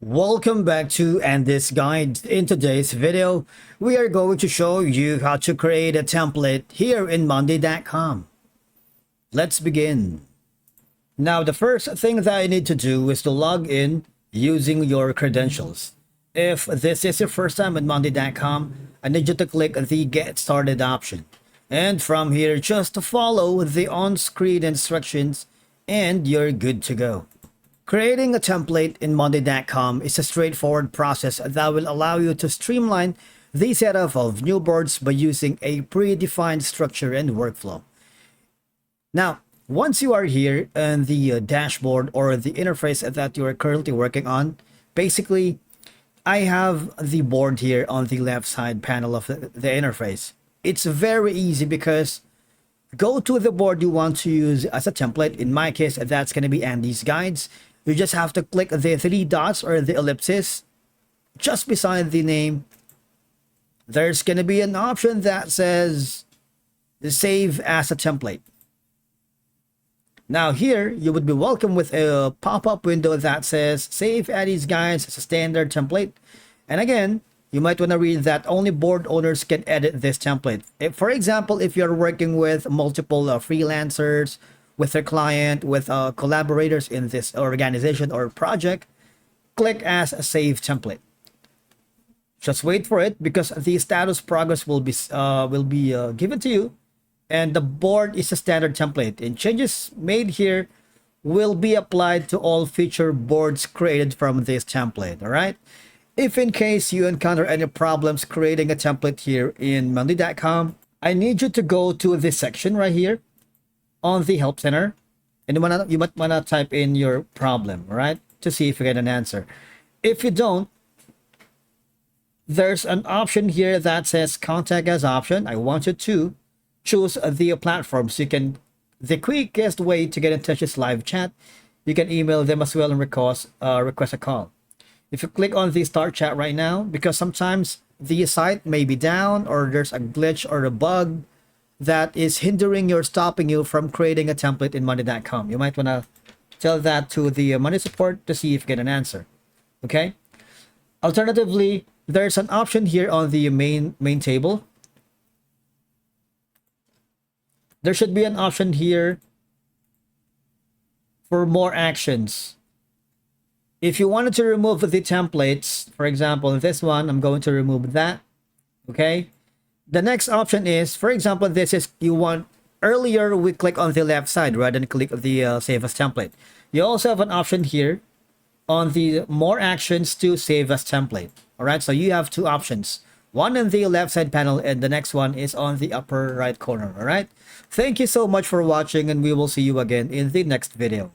Welcome back to Andy's Guide. In today's video, we are going to show you how to create a template here in Monday.com. Let's begin. Now, the first thing that I need to do is to log in using your credentials. If this is your first time in Monday.com, I need you to click the Get Started option. And from here, just follow the on-screen instructions and you're good to go. Creating a template in Monday.com is a straightforward process that will allow you to streamline the setup of new boards by using a predefined structure and workflow. Now, once you are here in the dashboard or the interface that you are currently working on, basically, I have the board here on the left side panel of the interface. It's very easy because go to the board you want to use as a template. In my case, that's going to be Andy's Guides. You just have to click the three dots or the ellipsis just beside the name. There's going to be an option that says Save as a Template. Now here, you would be welcome with a pop-up window that says Save Andy's Guides as a standard template. And again, you might want to read that only board owners can edit this template. For example, if you're working with multiple freelancers, with their client, with collaborators in this organization or project, click as a Save Template. Just wait for it because the status progress will be given to you, and the board is a standard template, and changes made here will be applied to all future boards created from this template. All right. If in case you encounter any problems creating a template here in Monday.com, I need you to go to this section right here on the Help Center, and you might wanna type in your problem, right, to see if you get an answer. If you don't, there's an option here that says Contact Us option. I want you to choose the platform so you can. The quickest way to get in touch is live chat. You can email them as well and request a call. If you click on the Start Chat right now, because sometimes the site may be down or there's a glitch or a bug that is stopping you from creating a template in Monday.com. You might want to tell that to the Monday support to see if you get an answer. Okay. Alternatively, there's an option here on the main table. There should be an option here for more actions. If you wanted to remove the templates, for example, this one, I'm going to remove that. Okay. The next option is, for example, this is earlier we click on the left side rather than click the Save as Template. You also have an option here on the More Actions to Save as Template. All right, so you have two options. One in the left side panel and the next one is on the upper right corner. All right. Thank you so much for watching, and we will see you again in the next video.